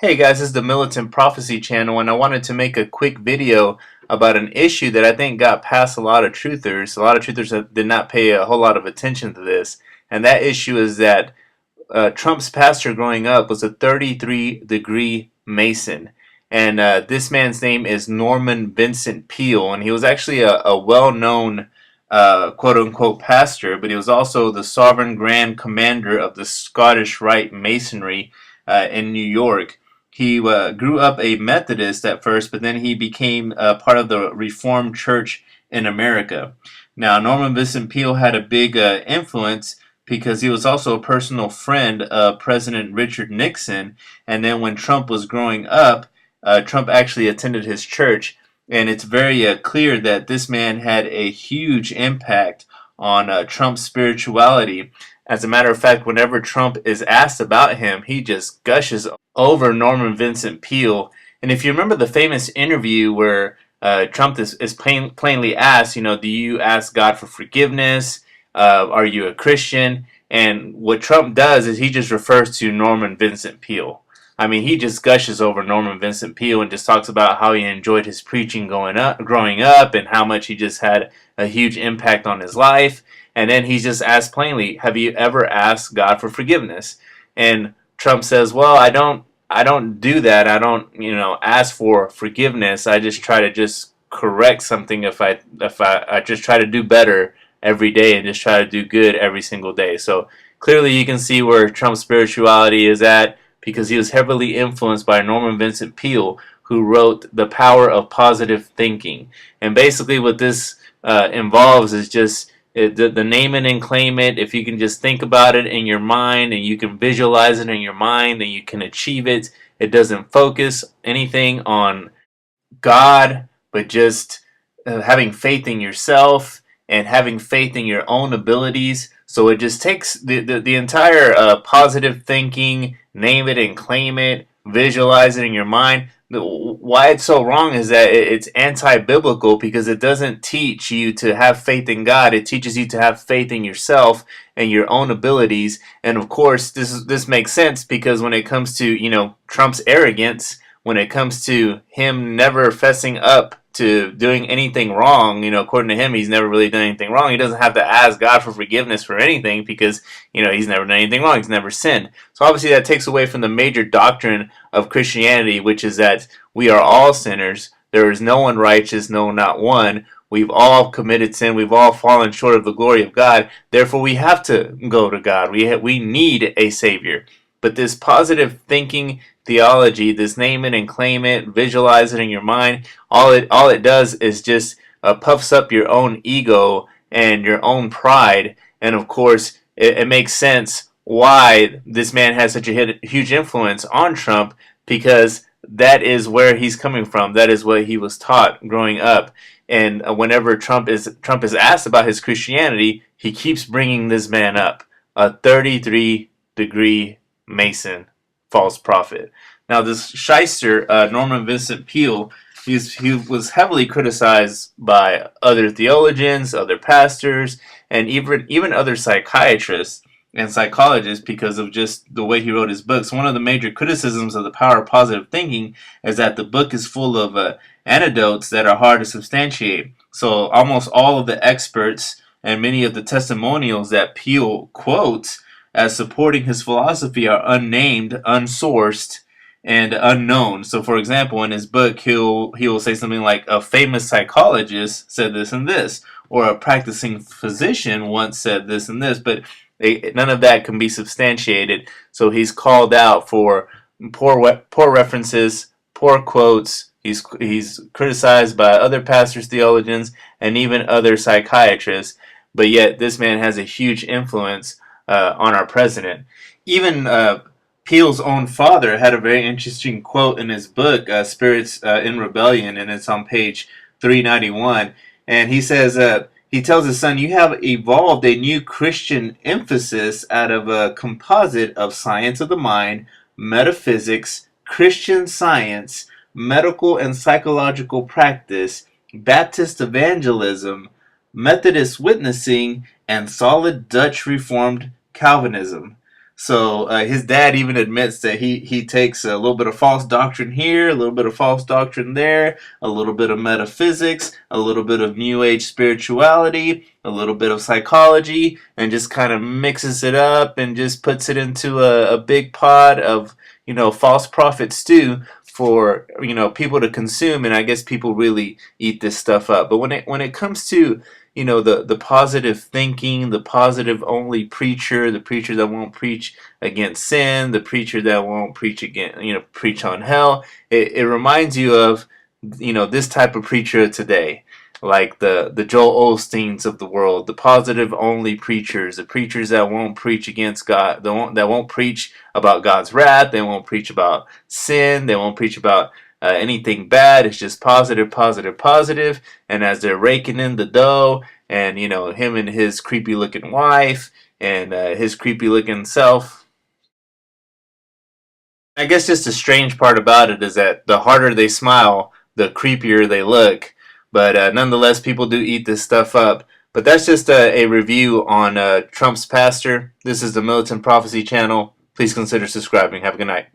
Hey guys, this is the Militant Prophecy channel, and I wanted to make a quick video about an issue that I think got past a lot of truthers. A lot of truthers that did not pay a whole lot of attention to this, and that issue is that Trump's pastor growing up was a 33-degree Mason. And this man's name is Norman Vincent Peale, and he was actually a well-known quote-unquote pastor, but he was also the Sovereign Grand Commander of the Scottish Rite Masonry in New York. He grew up a Methodist at first, but then he became part of the Reformed Church in America. Now, Norman Vincent Peale had a big influence because he was also a personal friend of President Richard Nixon. And then when Trump was growing up, Trump actually attended his church. And it's very clear that this man had a huge impact on Trump's spirituality. As a matter of fact, whenever Trump is asked about him, he just gushes over Norman Vincent Peale. And if you remember the famous interview where Trump is plainly asked, do you ask God for forgiveness? Are you a Christian? And what Trump does is he just refers to Norman Vincent Peale. I mean, he just gushes over Norman Vincent Peale and just talks about how he enjoyed his preaching growing up, and how much he just had a huge impact on his life. And then he's just asked plainly, have you ever asked God for forgiveness? And Trump says, well, I don't do that. I don't, ask for forgiveness. I just try to just correct something if I just try to do better every day and just try to do good every single day. So clearly you can see where Trump's spirituality is at, because he was heavily influenced by Norman Vincent Peale, who wrote The Power of Positive Thinking. And basically what this involves is just the name it and claim it. If you can just think about it in your mind and you can visualize it in your mind, then you can achieve it. It doesn't focus anything on God, but just having faith in yourself and having faith in your own abilities. So it just takes the entire positive thinking, name it and claim it, visualize it in your mind. Why it's so wrong is that it's anti-biblical, because it doesn't teach you to have faith in God. It teaches you to have faith in yourself and your own abilities. And of course, this makes sense, because when it comes to Trump's arrogance, when it comes to him never fessing up to doing anything wrong, according to him, he's never really done anything wrong. He doesn't have to ask God for forgiveness for anything, because, he's never done anything wrong. He's never sinned. So obviously that takes away from the major doctrine of Christianity, which is that we are all sinners. There is no one righteous, no, not one. We've all committed sin. We've all fallen short of the glory of God. Therefore, we have to go to God. We need a Savior. But this positive thinking theology, this name it and claim it, visualize it in your mind, all it does is just puffs up your own ego and your own pride. And of course, it makes sense why this man has such a huge influence on Trump, because that is where he's coming from. That is what he was taught growing up. And whenever Trump is asked about his Christianity, he keeps bringing this man up, a 33-degree Mason, false prophet. Now, this shyster, Norman Vincent Peale, he was heavily criticized by other theologians, other pastors, and even other psychiatrists and psychologists, because of just the way he wrote his books. One of the major criticisms of The Power of Positive Thinking is that the book is full of anecdotes that are hard to substantiate. So almost all of the experts and many of the testimonials that Peale quotes as supporting his philosophy are unnamed, unsourced, and unknown. So for example, in his book, he will say something like, a famous psychologist said this and this, or a practicing physician once said this and this, but none of that can be substantiated. So he's called out for poor references, poor quotes. He's criticized by other pastors, theologians, and even other psychiatrists, but yet this man has a huge influence on our president. Even Peale's own father had a very interesting quote in his book, Spirits in Rebellion, and it's on page 391. And he says, he tells his son, you have evolved a new Christian emphasis out of a composite of science of the mind, metaphysics, Christian Science, medical and psychological practice, Baptist evangelism, Methodist witnessing, and solid Dutch Reformed Calvinism. So his dad even admits that he takes a little bit of false doctrine here, a little bit of false doctrine there, a little bit of metaphysics, a little bit of New Age spirituality, a little bit of psychology, and just kind of mixes it up and just puts it into a big pot of false prophet stew for people to consume. And I guess people really eat this stuff up. But when it comes to the positive thinking, the positive only preacher, the preacher that won't preach against sin, the preacher that won't preach against preach on hell, it reminds you of this type of preacher today, like the Joel Osteens of the world, the positive only preachers, the preachers that won't preach against God, that won't preach about God's wrath, they won't preach about sin, they won't preach about anything bad. It's just positive, positive, positive. And as they're raking in the dough, and him and his creepy looking wife and his creepy looking self, I guess just the strange part about it is that the harder they smile, the creepier they look. But nonetheless, people do eat this stuff up. But that's just a review on Trump's pastor. This is the Militant Prophecy channel. Please consider subscribing. Have a good night.